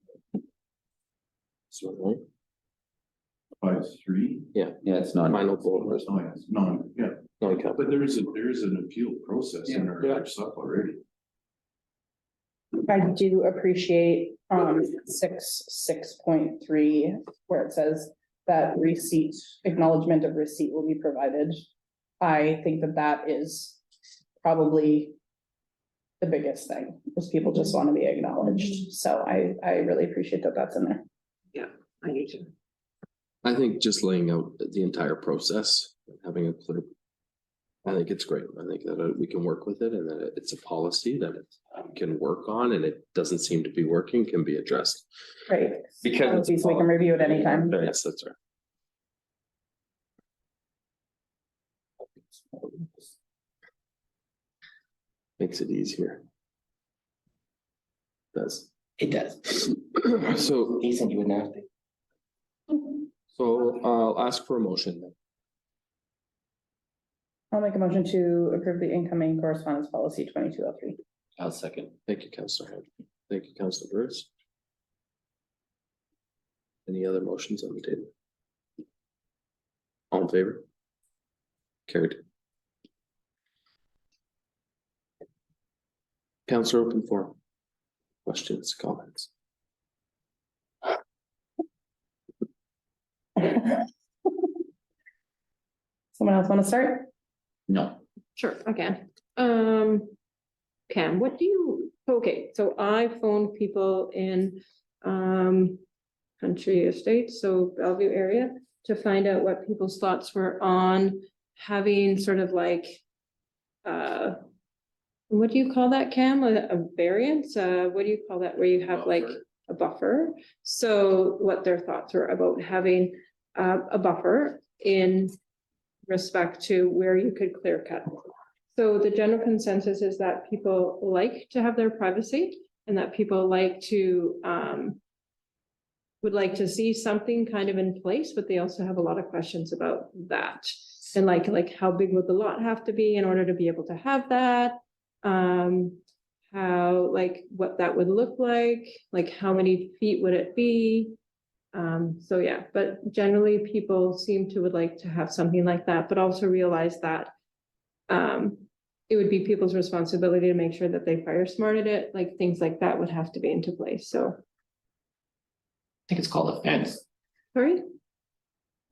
So, right? 5.3. Yeah, it's not. Final bullet, Oh, yes, non-council. but there is an appeal process in our stuff already. I do appreciate, 6.3, where it says that receipt, acknowledgement of receipt will be provided. I think that that is probably the biggest thing, is people just want to be acknowledged. So I really appreciate that that's in there. I do too. I think just laying out the entire process, having a clear. I think it's great. I think that we can work with it and that it's a policy that it can work on, and it doesn't seem to be working, can be addressed. Right. Because it's We can review it anytime. Yes, that's right. Makes it easier. Does. It does. So, Decent, you wouldn't have to. so I'll ask for a motion then. I'll make a motion to approve the incoming correspondence policy 2203. I'll second. Thank you, Councillor Head. Thank you, Councillor Bruce. Any other motions on the table? All in favor? Carried. Councillor open forum. Questions, comments? Someone else want to start? No. Sure, again. Cam, okay, so I phoned people in, Country Estates, so Bellevue area, to find out what people's thoughts were on having sort of like, what do you call that, Cam? A variance? What do you call that, where you have like a buffer? So what their thoughts were about having, a buffer in respect to where you could clear cut. So the general consensus is that people like to have their privacy and that people like to, would like to see something kind of in place, but they also have a lot of questions about that. And like how big would the lot have to be in order to be able to have that? How, like, what that would look like how many feet would it be? So yeah, but generally people seem to would like to have something like that, but also realize that it would be people's responsibility to make sure that they fire smarted it, like things like that would have to be into place, so. I think it's called a fence. Sorry?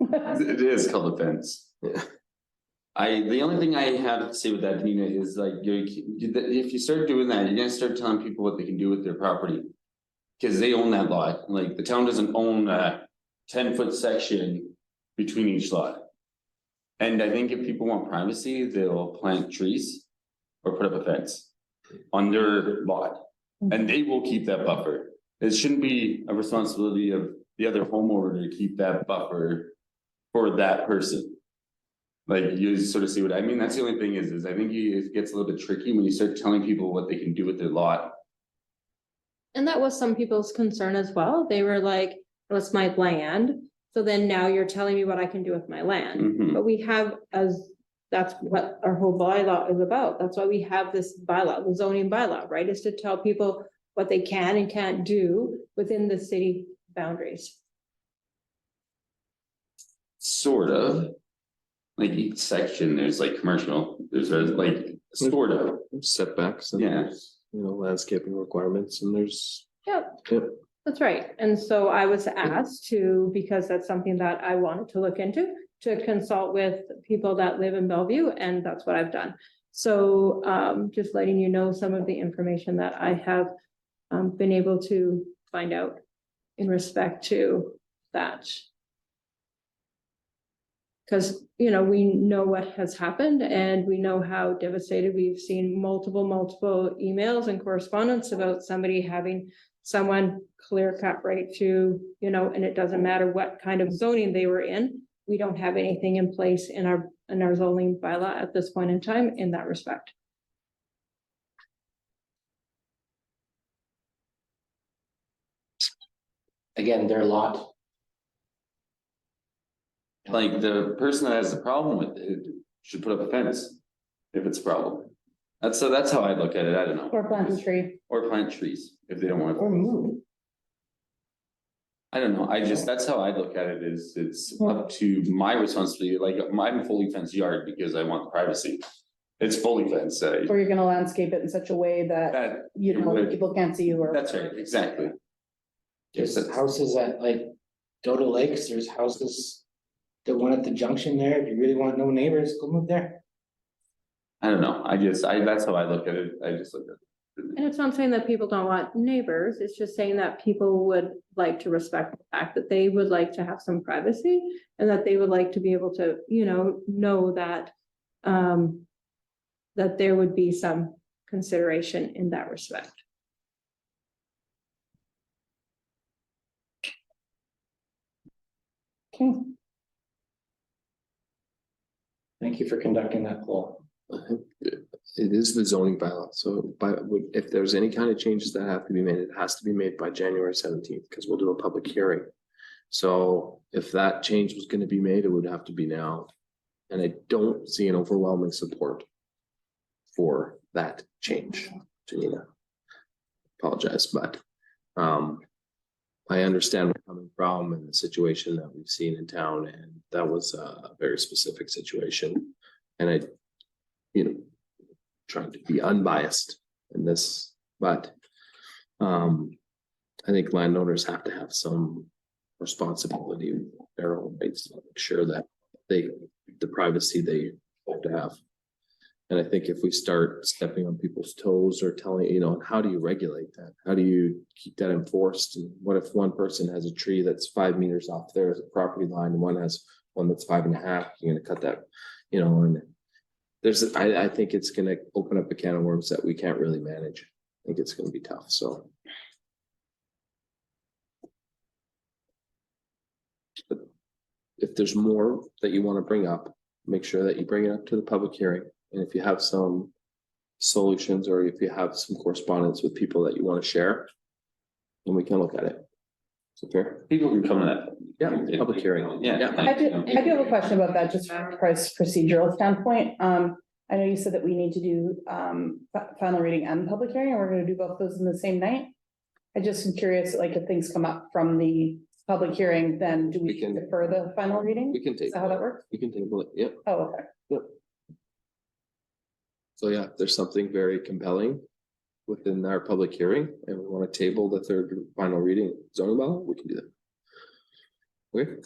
It is called a fence. Yeah. The only thing I have to say with that, Nina, is like, if you start doing that, you're gonna start telling people what they can do with their property. Cause they own that lot, like the town doesn't own a 10-foot section between each lot. And I think if people want privacy, they'll plant trees or put up a fence on their lot. And they will keep that buffer. It shouldn't be a responsibility of the other homeowner to keep that buffer for that person. Like, you sort of see what I mean. That's the only thing is I think it gets a little bit tricky when you start telling people what they can do with their lot. And that was some people's concern as well. They were like, well, it's my land. So then now you're telling me what I can do with my land. Mhm. But we have, that's what our whole bylaw is about. That's why we have this bylaw, the zoning bylaw, right? Is to tell people what they can and can't do within the city boundaries. Sort of. Like each section, there's like commercial, there's like sort of, Setbacks and yeah. there's, landscaping requirements and there's. Yep. Yep. That's right. And so I was asked to, because that's something that I wanted to look into, to consult with people that live in Bellevue, and that's what I've done. So just letting you know some of the information that I have been able to find out in respect to that. Because, you know, we know what has happened and we know how devastated we've seen multiple emails and correspondence about somebody having someone clear cut right to, you know, and it doesn't matter what kind of zoning they were in. We don't have anything in place in our zoning bylaw at this point in time in that respect. Again, their lot. Like the person that has the problem with it should put up a fence if it's a problem. That's how I look at it. I don't know. Or plant a tree. Or plant trees if they don't want to. Or move. I don't know. That's how I look at it is it's up to my responsibility. Like I'm fully fenced yard because I want privacy. It's fully fenced. Or you're gonna landscape it in such a way that, you know, people can't see you or. That's right, exactly. There's houses at like Dodo Lakes, there's houses. The one at the junction there, if you really want no neighbors, go move there. I don't know. That's how I look at it. I just look at it. And it's not saying that people don't want neighbors, it's just saying that people would like to respect the fact that they would like to have some privacy. And that they would like to be able to, you know that. That there would be some consideration in that respect. Okay. Thank you for conducting that poll. It is the zoning bylaw, so if there's any kind of changes that have to be made, it has to be made by January 17th, because we'll do a public hearing. So if that change was gonna be made, it would have to be now. And I don't see an overwhelming support for that change, Janina. Apologize, but I understand where you're coming from and the situation that we've seen in town, and that was a very specific situation. And I, trying to be unbiased in this, but I think landowners have to have some responsibility with their own rights to make sure that the privacy they hope to have. And I think if we start stepping on people's toes or telling, how do you regulate that? How do you keep that enforced? And what if one person has a tree that's 5 meters off their property line and one has one that's 5.5, you're gonna cut that, and I think it's gonna open up a can of worms that we can't really manage. I think it's gonna be tough, so. But if there's more that you want to bring up, make sure that you bring it up to the public hearing. And if you have some solutions or if you have some correspondence with people that you want to share, then we can look at it. Is it fair? People can come to that. Yeah, public hearing. Yeah. I do have a question about that, just from a procedural standpoint. I know you said that we need to do final reading and public hearing, and we're gonna do both those in the same night. I just am curious, like, if things come up from the public hearing, then do we We can- defer the final reading? We can Is take. that how that works? We can table it, yep. Oh, okay. So yeah, if there's something very compelling within our public hearing and we want to table the third final reading zoning bylaw, we can do that. Okay,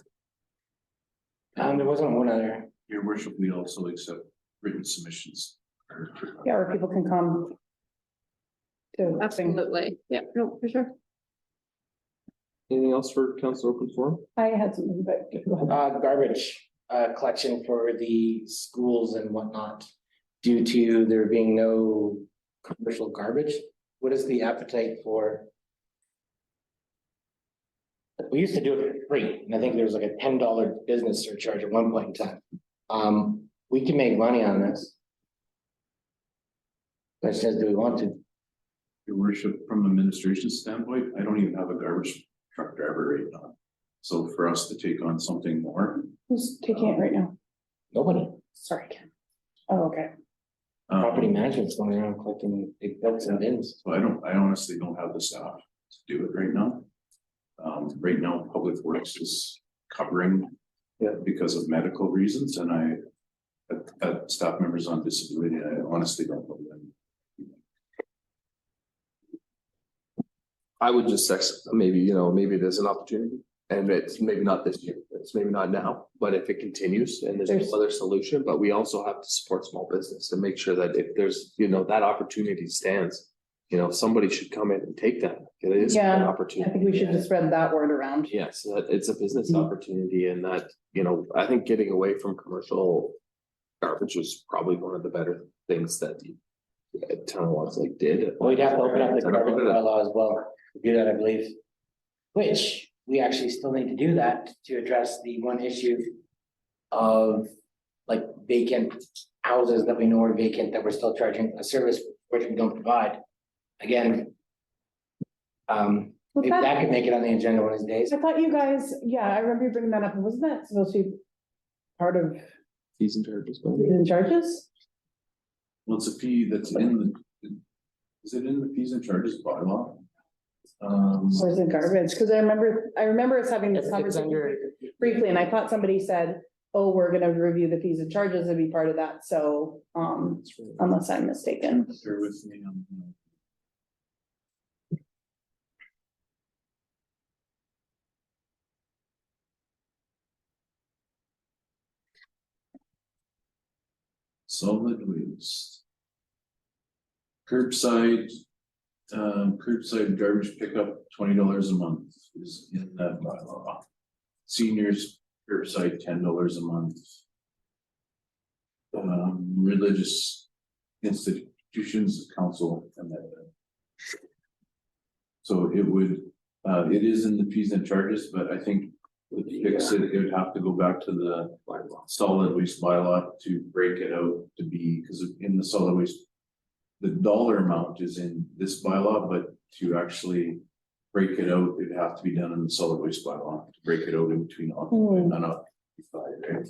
There wasn't one other. Your worship, we also accept written submissions. Yeah, or people can come to. Absolutely. Yeah, no, for sure. anything else for council open forum? I had something, but go ahead. Garbage collection for the schools and whatnot. Due to there being no commercial garbage, what is the appetite for? We used to do it for free, and I think there was like a $10 business surcharge at one point in time. We can make money on this. Question is, do we want to? Your worship, from an administration standpoint, I don't even have a garbage truck driver right now. So for us to take on something more. Who's taking it right now? Nobody. Sorry, Ken. Oh, okay. Property management's going around collecting big bills and bins. So I honestly don't have the staff to do it right now. Right now, Public Works is covering it because of medical reasons, and I staff members on disability, I honestly don't know when. I would just maybe there's an opportunity and it's maybe not this year, it's maybe not now, but if it continues and there's no other solution, but we also have to support small business and make sure that if there's, that opportunity stands. you know, somebody should come in and take that. It is an Yeah, opportunity. I think we should just spread that word around. Yes, that it's a business Mhm. opportunity and that, you know, I think getting away from commercial garbage was probably one of the better things that the town of Westlake did. We'd have to open up the garbage bylaw as well, to do that, I believe. Which, we actually still need to do that to address the one issue of like vacant houses that we know are vacant, that we're still charging a service which we don't provide. Again. Maybe that could make it on the agenda one of these days. I thought you guys, yeah, I remember you bringing that up, wasn't that supposed to be part of Fees and charges. the charges? Well, it's a fee that's in the, is it in the fees and charges bylaw? Or is it garbage? Cause I remember us having this It's conversation under- briefly, and I thought somebody said, oh, we're gonna review the fees and charges and be part of that, so, unless I'm mistaken. Bear with me on. Solid waste. Curbside, curbside garbage pickup, $20 a month is in that bylaw. Seniors curbside, $10 a month. Religious institutions, council, and that. So it would, it is in the fees and charges, but I think to fix it, it would have to go back to the solid waste bylaw to break it out to be, because in the solid waste. The dollar amount is in this bylaw, but to actually break it out, it'd have to be done in the solid waste bylaw to break it out in between occupied and unoccupied, right?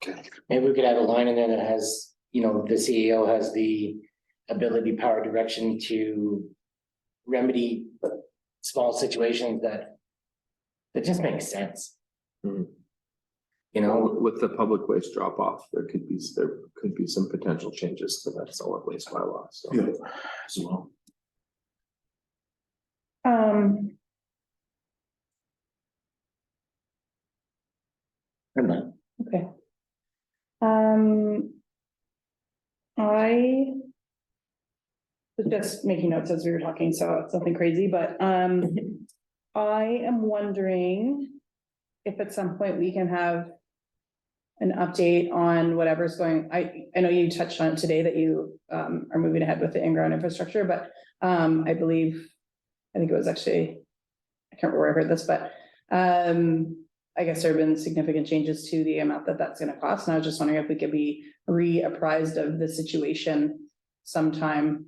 Okay. Maybe we could have a line in there that has, you know, the CEO has the ability, power, direction to remedy small situations that just make sense. Mhm. You know, With the public waste drop off, there could be some potential changes to that solid waste bylaw, so. Yeah, as well. never mind. Okay. I was just making notes as we were talking, so it's nothing crazy, but, I am wondering if at some point we can have an update on whatever's going, I know you touched on it today that you, are moving ahead with the in-ground infrastructure, but, I believe, I think it was actually, I can't remember where I heard this, but, I guess there have been significant changes to the amount that that's gonna cost, and I was just wondering if we could be reapprised of the situation sometime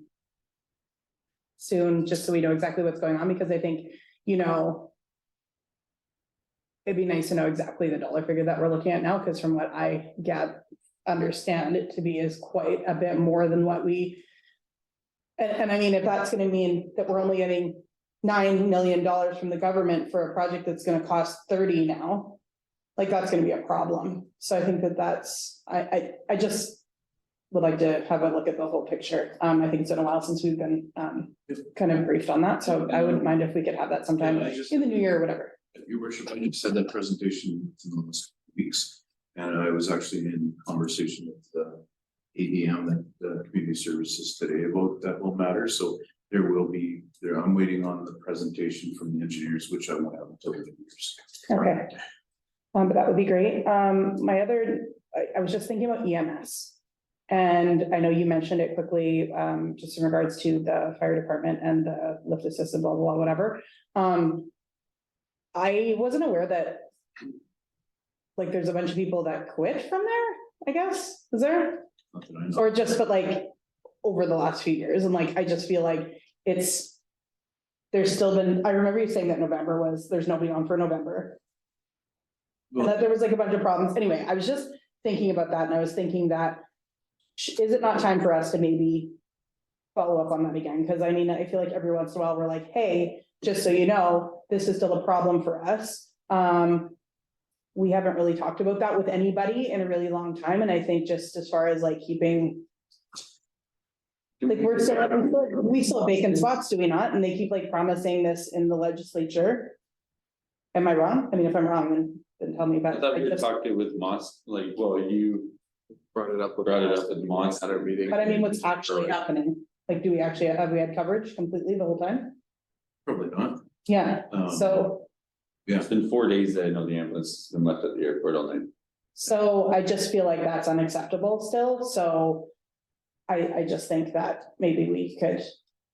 soon, just so we know exactly what's going on, because I think, you know, it'd be nice to know exactly the dollar figure that we're looking at now, because from what I understand it to be is quite a bit more than what we. And I mean, if that's gonna mean that we're only getting $9 million from the government for a project that's gonna cost 30 now, like, that's gonna be a problem. So I think that's, I just would like to have a look at the whole picture. I think it's been a while since we've been, kind of briefed on that, so I wouldn't mind if we could have that sometime Yeah, I just- in the new year or whatever. Your worship, I just had that presentation in the last weeks, and I was actually in conversation with the ADM and the community services today about that whole matter, so there will be, I'm waiting on the presentation from the engineers, which I won't have until the new year's. Okay. But that would be great. My other, I was just thinking about EMS. And I know you mentioned it quickly, just in regards to the fire department and the lift assist, blah, blah, blah, whatever. I wasn't aware that, like, there's a bunch of people that quit from there, I guess, is there? Not that I know. Or just, but like, over the last few years, and like, I just feel like there's still been, I remember you saying that there's nobody on for November. And that there was like a bunch of problems. Anyway, I was just thinking about that, and I was thinking that, is it not time for us to maybe follow up on that again? Because I mean, I feel like every once in a while, we're like, hey, just so you know, this is still a problem for us. We haven't really talked about that with anybody in a really long time, and I think just as far as like keeping. Like, we still have vacant spots, do we not? And they keep like promising this in the legislature. Am I wrong? I mean, if I'm wrong, then tell me about I it. thought I we were just- talking with Moss, like, well, you Brought it up with. brought it up with Moss. At our meeting. But I mean, what's actually happening? Like, do we actually, have we had coverage completely the whole time? Probably not. Yeah, Um, so, It's been 4 days that I know the ambulance has been left at the airport all night. so I just feel like that's unacceptable still, so. I just think that maybe we could,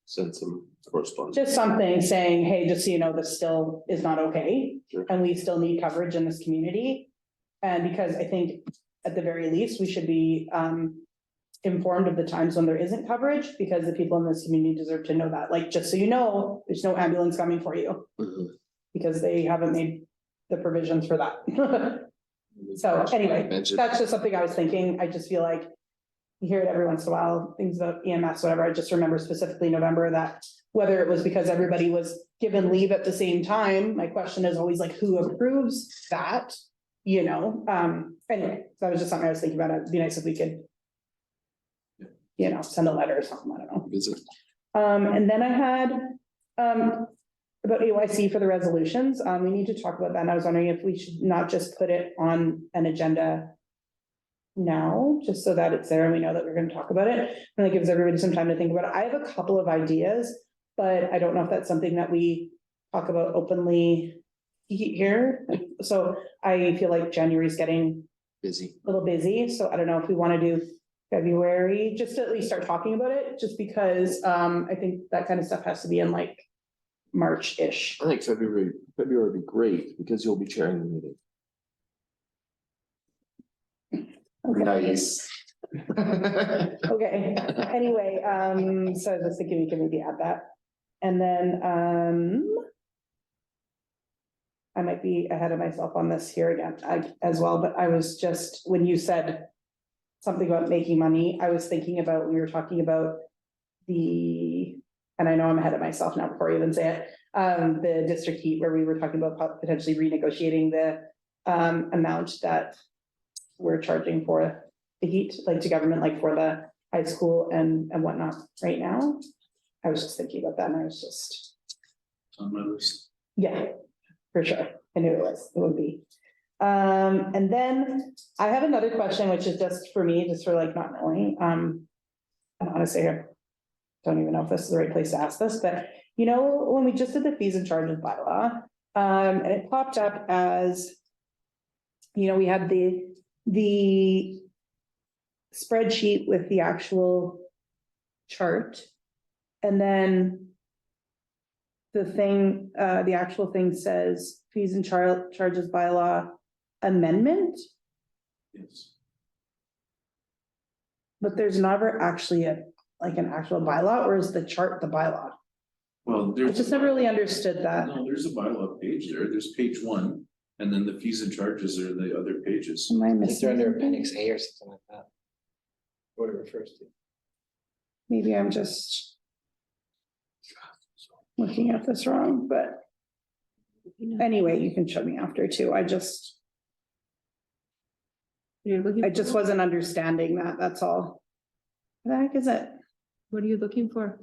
Send some correspondence. just something saying, hey, just so you know, this still is not okay. Sure. And we still need coverage in this community. And because I think at the very least, we should be informed of the times when there isn't coverage, because the people in this community deserve to know that, like, just so you know, there's no ambulance coming for you. Mhm. Because they haven't made the provisions for that. So anyway, Mention- that's just something I was thinking. I just feel like you hear it every once in a while, things about EMS, whatever. I just remember specifically November that whether it was because everybody was given leave at the same time, my question is always like, who approves that? You know, anyway, so that was just something I was thinking about. It'd be nice if we could, you know, send a letter or something, I don't know. Visit. And then I had, about AYC for the resolutions, we need to talk about that, and I was wondering if we should not just put it on an agenda now, just so that it's there and we know that we're gonna talk about it, and that gives everybody some time to think about it. I have a couple of ideas, but I don't know if that's something that we talk about openly here, so I feel like January's getting Busy. a little busy, so I don't know if we wanna do February, just to at least start talking about it, just because, I think that kind of stuff has to be in like March-ish. I think February would be great because you'll be chairing the meeting. Nice. Okay, anyway, so I was just thinking we can maybe add that. And then, I might be ahead of myself on this here again, as well, but I was just, when you said something about making money, I was thinking about, when we were talking about the, and I know I'm ahead of myself now before I even say it, the district heat, where we were talking about potentially renegotiating the, amount that we're charging for the heat, like to government, like for the high school and whatnot right now. I was just thinking about that, and I was just, On my list. yeah, for sure. I knew it would be. And then I have another question, which is just for me, just for like not knowing, and honestly, I don't even know if this is the right place to ask this, but you know, when we just did the fees and charges bylaw, and it popped up as, you know, we had the spreadsheet with the actual chart. And then the thing, the actual thing says fees and charges bylaw amendment, Yes. but there's never actually like an actual bylaw, or is the chart the bylaw? Well, I there's. just never really understood that. No, there's a bylaw page there. There's page 1, and then the fees and charges are the other pages. Am I I think missing they're under something? appendix A or something like that. What it refers to. Maybe I'm just looking at this wrong, but anyway, you can show me after too. I just wasn't understanding that, that's all. What the heck is it? What are you looking for?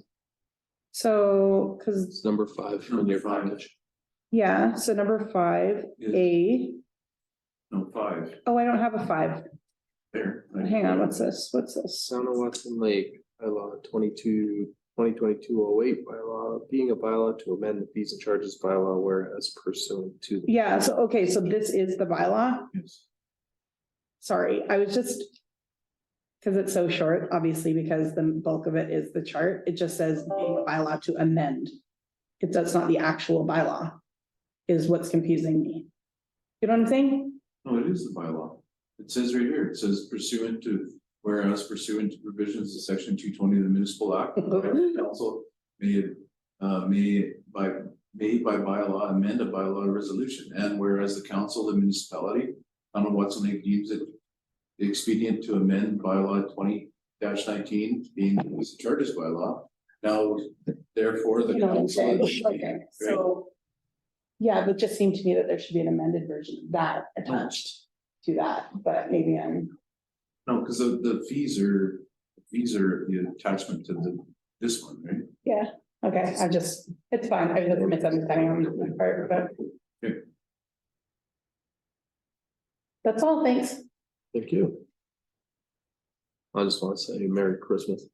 So, cause, It's number 5 in your package. yeah, so number 5, A, No, 5 oh, I don't have a 5. there. Hang on, what's this? What's this? Sound of Watson Lake, bylaw 2022 bylaw, being a bylaw to amend the fees and charges bylaw, whereas pursuant to. Yeah, so, okay, so this is the bylaw. Yes. Sorry, I was just. Cause it's so short, obviously, because the bulk of it is the chart. It just says being a bylaw to amend. That's not the actual bylaw. Is what's confusing me. You know what I'm saying? No, it is the bylaw. It says right here, it says pursuant to, whereas pursuant to provisions of section 220 of the municipal act. Council may by bylaw amend a bylaw resolution, and whereas the council of the municipality, Town of Watson Lake deems it expedient to amend bylaw 20-19 being the charges bylaw. Now, therefore, the You know what I'm council. saying? Okay, so. Yeah, but it just seemed to me that there should be an amended version of that attached to that, but maybe I'm, No, because the fees are the attachment to this one, right? yeah, okay, it's fine, I was misunderstanding on my part, but. Okay. That's all, thanks. Thank you. I just want to say Merry Christmas.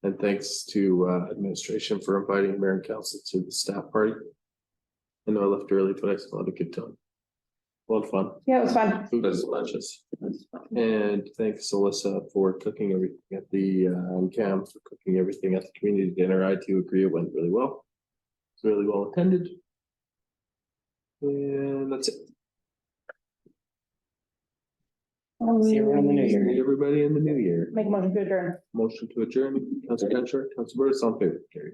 And thanks to administration for inviting mayor and council to the staff party. I know I left early, but I still had a good time. A lot of fun. Yeah, it was fun. Food as lunches. And thanks Alyssa for cooking everything at the, and Cam for cooking everything at the community dinner. I do agree it went really well. It's really well attended. And that's it. See you around the new year. See everybody in the new year. Make a motion to adjourn. Motion to adjourn, Council Genscher, Council Burris, on favor, carried.